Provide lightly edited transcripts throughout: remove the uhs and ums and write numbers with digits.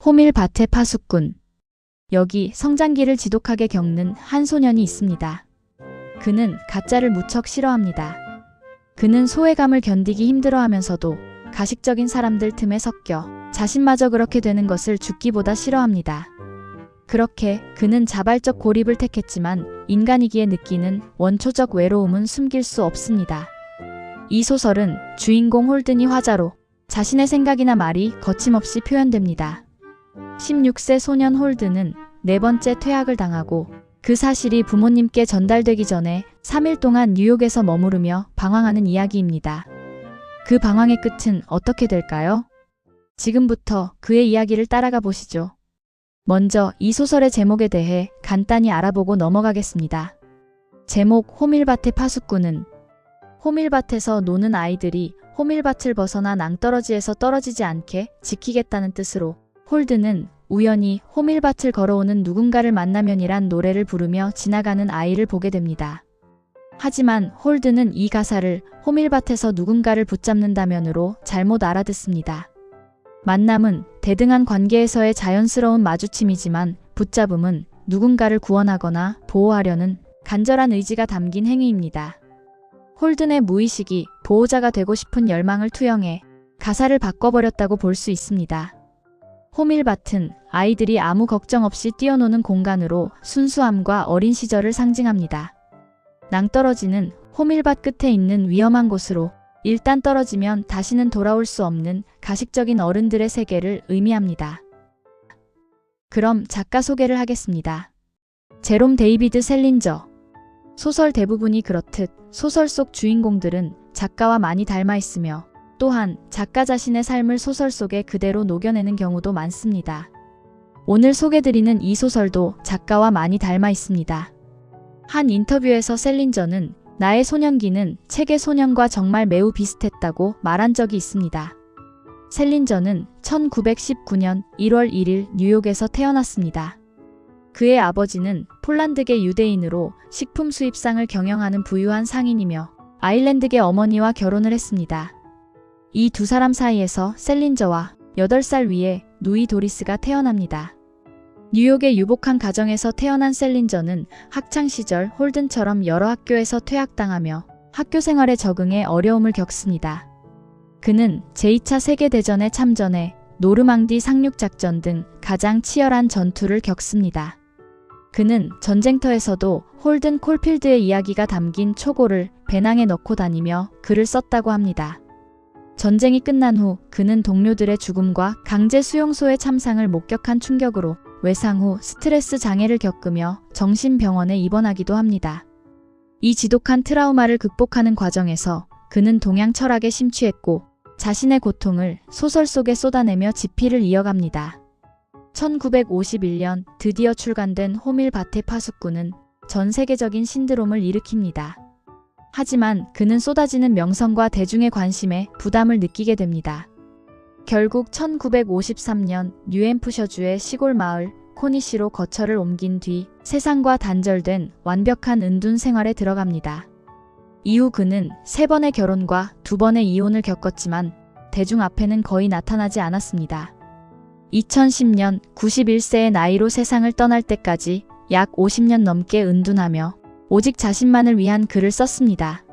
호밀밭의 파수꾼. 여기 성장기를 지독하게 겪는 한 소년이 있습니다. 그는 가짜를 무척 싫어합니다. 그는 소외감을 견디기 힘들어하면서도 가식적인 사람들 틈에 섞여 자신마저 그렇게 되는 것을 죽기보다 싫어합니다. 그렇게 그는 자발적 고립을 택했지만 인간이기에 느끼는 원초적 외로움은 숨길 수 없습니다. 이 소설은 주인공 홀든이 화자로 자신의 생각이나 말이 거침없이 표현됩니다. 16세 소년 홀든은 네 번째 퇴학을 당하고 그 사실이 부모님께 전달되기 전에 3일 동안 뉴욕에서 머무르며 방황하는 이야기입니다. 그 방황의 끝은 어떻게 될까요? 지금부터 그의 이야기를 따라가 보시죠. 먼저 이 소설의 제목에 대해 간단히 알아보고 넘어가겠습니다. 제목 호밀밭의 파수꾼은 호밀밭에서 노는 아이들이 호밀밭을 벗어나 낭떠러지에서 떨어지지 않게 지키겠다는 뜻으로 홀든은 우연히 호밀밭을 걸어오는 누군가를 만나면이란 노래를 부르며 지나가는 아이를 보게 됩니다. 하지만 홀든은 이 가사를 호밀밭에서 누군가를 붙잡는다면으로 잘못 알아듣습니다. 만남은 대등한 관계에서의 자연스러운 마주침이지만 붙잡음은 누군가를 구원하거나 보호하려는 간절한 의지가 담긴 행위입니다. 홀든의 무의식이 보호자가 되고 싶은 열망을 투영해 가사를 바꿔버렸다고 볼 수 있습니다. 호밀밭은 아이들이 아무 걱정 없이 뛰어노는 공간으로 순수함과 어린 시절을 상징합니다. 낭떠러지는 호밀밭 끝에 있는 위험한 곳으로 일단 떨어지면 다시는 돌아올 수 없는 가식적인 어른들의 세계를 의미합니다. 그럼 작가 소개를 하겠습니다. 제롬 데이비드 셀린저. 소설 대부분이 그렇듯 소설 속 주인공들은 작가와 많이 닮아 있으며 또한 작가 자신의 삶을 소설 속에 그대로 녹여내는 경우도 많습니다. 오늘 소개드리는 이 소설도 작가와 많이 닮아 있습니다. 한 인터뷰에서 셀린저는 나의 소년기는 책의 소년과 정말 매우 비슷했다고 말한 적이 있습니다. 셀린저는 1919년 1월 1일 뉴욕에서 태어났습니다. 그의 아버지는 폴란드계 유대인으로 식품 수입상을 경영하는 부유한 상인이며 아일랜드계 어머니와 결혼을 했습니다. 이 두 사람 사이에서 셀린저와 8살 위에 누이 도리스가 태어납니다. 뉴욕의 유복한 가정에서 태어난 셀린저는 학창시절 홀든처럼 여러 학교에서 퇴학당하며 학교 생활에 적응에 어려움을 겪습니다. 그는 제2차 세계대전에 참전해 노르망디 상륙작전 등 가장 치열한 전투를 겪습니다. 그는 전쟁터에서도 홀든 콜필드의 이야기가 담긴 초고를 배낭에 넣고 다니며 글을 썼다고 합니다. 전쟁이 끝난 후 그는 동료들의 죽음과 강제 수용소의 참상을 목격한 충격으로 외상 후 스트레스 장애를 겪으며 정신병원에 입원하기도 합니다. 이 지독한 트라우마를 극복하는 과정에서 그는 동양 철학에 심취했고 자신의 고통을 소설 속에 쏟아내며 집필을 이어갑니다. 1951년 드디어 출간된 호밀밭의 파수꾼은 전 세계적인 신드롬을 일으킵니다. 하지만 그는 쏟아지는 명성과 대중의 관심에 부담을 느끼게 됩니다. 결국 1953년 뉴햄프셔주의 시골 마을 코니시로 거처를 옮긴 뒤 세상과 단절된 완벽한 은둔 생활에 들어갑니다. 이후 그는 3번의 결혼과 2번의 이혼을 겪었지만 대중 앞에는 거의 나타나지 않았습니다. 2010년 91세의 나이로 세상을 떠날 때까지 약 50년 넘게 은둔하며 오직 자신만을 위한 글을 썼습니다.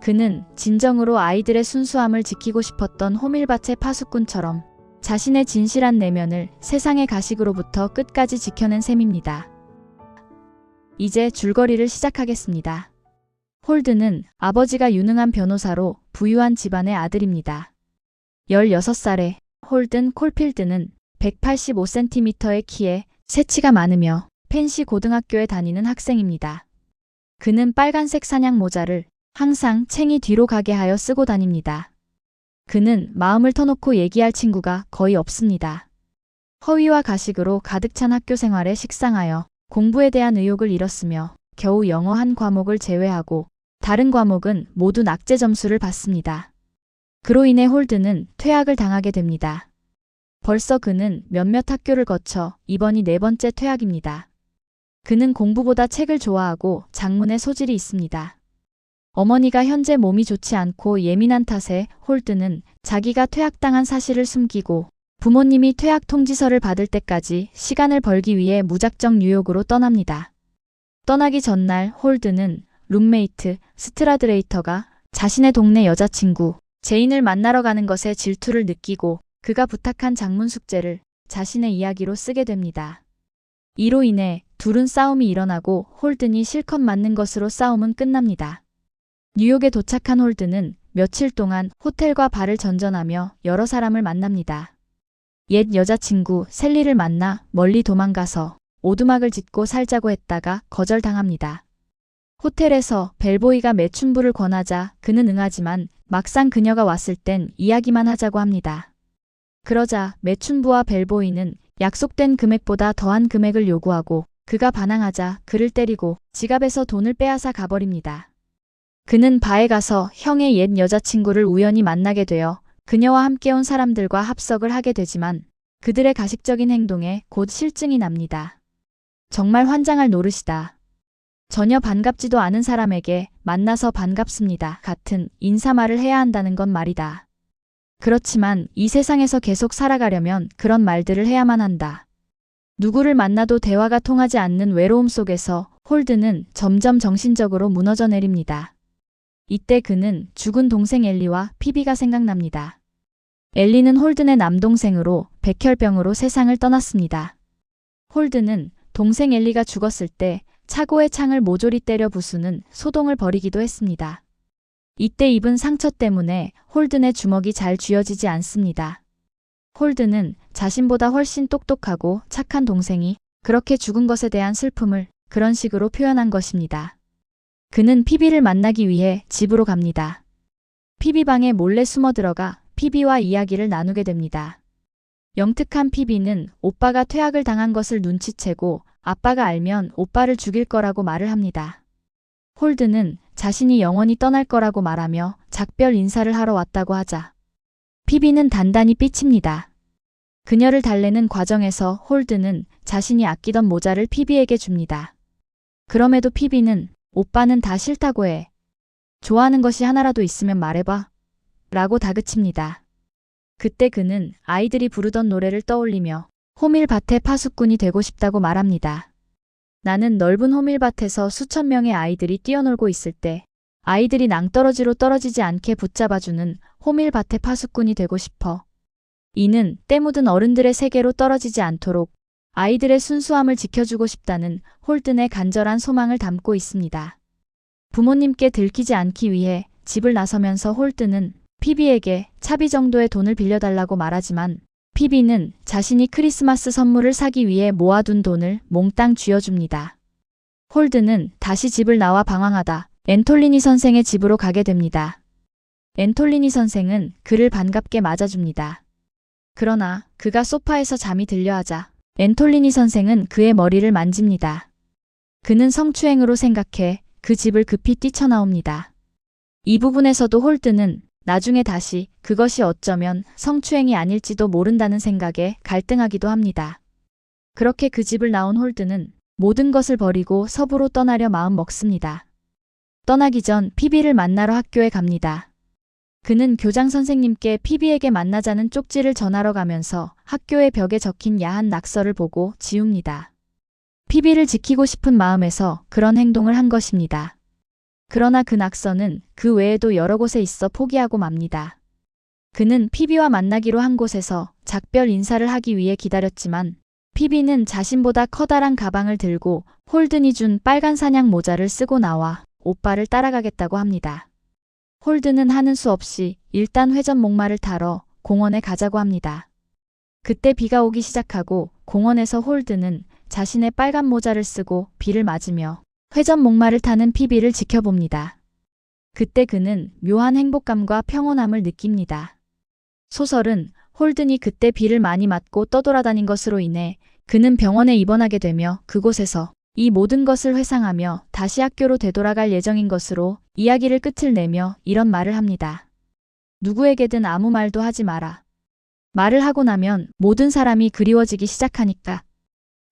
그는 진정으로 아이들의 순수함을 지키고 싶었던 호밀밭의 파수꾼처럼 자신의 진실한 내면을 세상의 가식으로부터 끝까지 지켜낸 셈입니다. 이제 줄거리를 시작하겠습니다. 홀든은 아버지가 유능한 변호사로 부유한 집안의 아들입니다. 16살의 홀든 콜필드는 185cm의 키에 새치가 많으며 펜시 고등학교에 다니는 학생입니다. 그는 빨간색 사냥 모자를 항상 챙이 뒤로 가게 하여 쓰고 다닙니다. 그는 마음을 터놓고 얘기할 친구가 거의 없습니다. 허위와 가식으로 가득 찬 학교 생활에 식상하여 공부에 대한 의욕을 잃었으며 겨우 영어 한 과목을 제외하고 다른 과목은 모두 낙제 점수를 받습니다. 그로 인해 홀든은 퇴학을 당하게 됩니다. 벌써 그는 몇몇 학교를 거쳐 이번이 4번째 퇴학입니다. 그는 공부보다 책을 좋아하고 작문에 소질이 있습니다. 어머니가 현재 몸이 좋지 않고 예민한 탓에 홀든은 자기가 퇴학당한 사실을 숨기고 부모님이 퇴학 통지서를 받을 때까지 시간을 벌기 위해 무작정 뉴욕으로 떠납니다. 떠나기 전날 홀드는 룸메이트 스트라드레이터가 자신의 동네 여자친구 제인을 만나러 가는 것에 질투를 느끼고 그가 부탁한 장문 숙제를 자신의 이야기로 쓰게 됩니다. 이로 인해 둘은 싸움이 일어나고 홀든이 실컷 맞는 것으로 싸움은 끝납니다. 뉴욕에 도착한 홀든은 며칠 동안 호텔과 바를 전전하며 여러 사람을 만납니다. 옛 여자친구 셀리를 만나 멀리 도망가서 오두막을 짓고 살자고 했다가 거절당합니다. 호텔에서 벨보이가 매춘부를 권하자 그는 응하지만 막상 그녀가 왔을 땐 이야기만 하자고 합니다. 그러자 매춘부와 벨보이는 약속된 금액보다 더한 금액을 요구하고 그가 반항하자 그를 때리고 지갑에서 돈을 빼앗아 가버립니다. 그는 바에 가서 형의 옛 여자친구를 우연히 만나게 되어 그녀와 함께 온 사람들과 합석을 하게 되지만 그들의 가식적인 행동에 곧 실증이 납니다. 정말 환장할 노릇이다. 전혀 반갑지도 않은 사람에게 만나서 반갑습니다 같은 인사말을 해야 한다는 건 말이다. 그렇지만 이 세상에서 계속 살아가려면 그런 말들을 해야만 한다. 누구를 만나도 대화가 통하지 않는 외로움 속에서 홀드는 점점 정신적으로 무너져 내립니다. 이때 그는 죽은 동생 엘리와 피비가 생각납니다. 엘리는 홀든의 남동생으로 백혈병으로 세상을 떠났습니다. 홀드는 동생 엘리가 죽었을 때 차고의 창을 모조리 때려 부수는 소동을 벌이기도 했습니다. 이때 입은 상처 때문에 홀든의 주먹이 잘 쥐어지지 않습니다. 홀든은 자신보다 훨씬 똑똑하고 착한 동생이 그렇게 죽은 것에 대한 슬픔을 그런 식으로 표현한 것입니다. 그는 피비를 만나기 위해 집으로 갑니다. 피비 방에 몰래 숨어 들어가 피비와 이야기를 나누게 됩니다. 영특한 피비는 오빠가 퇴학을 당한 것을 눈치채고 아빠가 알면 오빠를 죽일 거라고 말을 합니다. 홀드는 자신이 영원히 떠날 거라고 말하며 작별 인사를 하러 왔다고 하자 피비는 단단히 삐칩니다. 그녀를 달래는 과정에서 홀드는 자신이 아끼던 모자를 피비에게 줍니다. 그럼에도 피비는 오빠는 다 싫다고 해. 좋아하는 것이 하나라도 있으면 말해봐. 라고 다그칩니다. 그때 그는 아이들이 부르던 노래를 떠올리며 호밀밭의 파수꾼이 되고 싶다고 말합니다. 나는 넓은 호밀밭에서 수천 명의 아이들이 뛰어놀고 있을 때 아이들이 낭떠러지로 떨어지지 않게 붙잡아주는 호밀밭의 파수꾼이 되고 싶어. 이는 때 묻은 어른들의 세계로 떨어지지 않도록 아이들의 순수함을 지켜주고 싶다는 홀든의 간절한 소망을 담고 있습니다. 부모님께 들키지 않기 위해 집을 나서면서 홀든은 피비에게 차비 정도의 돈을 빌려달라고 말하지만 피비는 자신이 크리스마스 선물을 사기 위해 모아둔 돈을 몽땅 쥐어줍니다. 홀든은 다시 집을 나와 방황하다 앤톨리니 선생의 집으로 가게 됩니다. 앤톨리니 선생은 그를 반갑게 맞아줍니다. 그러나 그가 소파에서 잠이 들려하자 앤톨리니 선생은 그의 머리를 만집니다. 그는 성추행으로 생각해 그 집을 급히 뛰쳐나옵니다. 이 부분에서도 홀든은 나중에 다시 그것이 어쩌면 성추행이 아닐지도 모른다는 생각에 갈등하기도 합니다. 그렇게 그 집을 나온 홀든은 모든 것을 버리고 서부로 떠나려 마음 먹습니다. 떠나기 전 피비를 만나러 학교에 갑니다. 그는 교장 선생님께 피비에게 만나자는 쪽지를 전하러 가면서 학교의 벽에 적힌 야한 낙서를 보고 지웁니다. 피비를 지키고 싶은 마음에서 그런 행동을 한 것입니다. 그러나 그 낙서는 그 외에도 여러 곳에 있어 포기하고 맙니다. 그는 피비와 만나기로 한 곳에서 작별 인사를 하기 위해 기다렸지만 피비는 자신보다 커다란 가방을 들고 홀든이 준 빨간 사냥 모자를 쓰고 나와 오빠를 따라가겠다고 합니다. 홀든은 하는 수 없이 일단 회전 목마를 타러 공원에 가자고 합니다. 그때 비가 오기 시작하고 공원에서 홀든은 자신의 빨간 모자를 쓰고 비를 맞으며 회전 목마를 타는 피비를 지켜봅니다. 그때 그는 묘한 행복감과 평온함을 느낍니다. 소설은 홀든이 그때 비를 많이 맞고 떠돌아다닌 것으로 인해 그는 병원에 입원하게 되며 그곳에서 이 모든 것을 회상하며 다시 학교로 되돌아갈 예정인 것으로 이야기를 끝을 내며 이런 말을 합니다. 누구에게든 아무 말도 하지 마라. 말을 하고 나면 모든 사람이 그리워지기 시작하니까.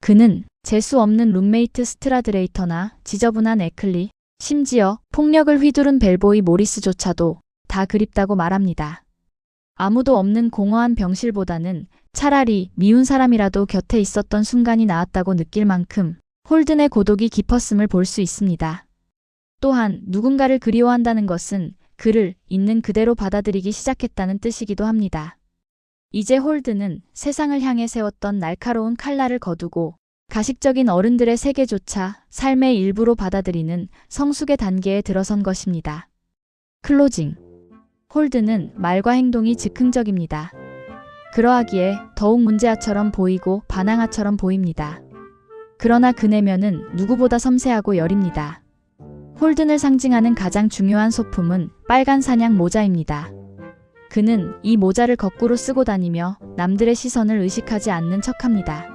그는 재수 없는 룸메이트 스트라드레이터나 지저분한 에클리, 심지어 폭력을 휘두른 벨보이 모리스조차도 다 그립다고 말합니다. 아무도 없는 공허한 병실보다는 차라리 미운 사람이라도 곁에 있었던 순간이 나았다고 느낄 만큼 홀든의 고독이 깊었음을 볼 수 있습니다. 또한 누군가를 그리워한다는 것은 그를 있는 그대로 받아들이기 시작했다는 뜻이기도 합니다. 이제 홀든은 세상을 향해 세웠던 날카로운 칼날을 거두고 가식적인 어른들의 세계조차 삶의 일부로 받아들이는 성숙의 단계에 들어선 것입니다. 클로징. 홀든은 말과 행동이 즉흥적입니다. 그러하기에 더욱 문제아처럼 보이고 반항아처럼 보입니다. 그러나 그 내면은 누구보다 섬세하고 여립니다. 홀든을 상징하는 가장 중요한 소품은 빨간 사냥 모자입니다. 그는 이 모자를 거꾸로 쓰고 다니며 남들의 시선을 의식하지 않는 척합니다.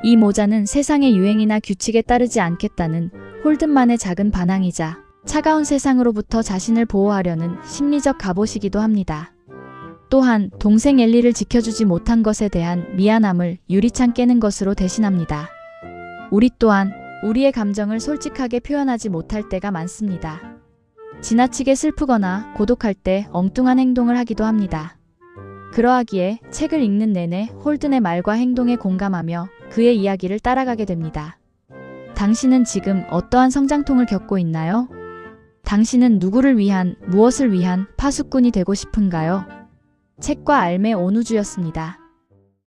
이 모자는 세상의 유행이나 규칙에 따르지 않겠다는 홀든만의 작은 반항이자 차가운 세상으로부터 자신을 보호하려는 심리적 갑옷이기도 합니다. 또한 동생 엘리를 지켜주지 못한 것에 대한 미안함을 유리창 깨는 것으로 대신합니다. 우리 또한 우리의 감정을 솔직하게 표현하지 못할 때가 많습니다. 지나치게 슬프거나 고독할 때 엉뚱한 행동을 하기도 합니다. 그러하기에 책을 읽는 내내 홀든의 말과 행동에 공감하며 그의 이야기를 따라가게 됩니다. 당신은 지금 어떠한 성장통을 겪고 있나요? 당신은 누구를 위한, 무엇을 위한 파수꾼이 되고 싶은가요? 책과 알매 온우주였습니다.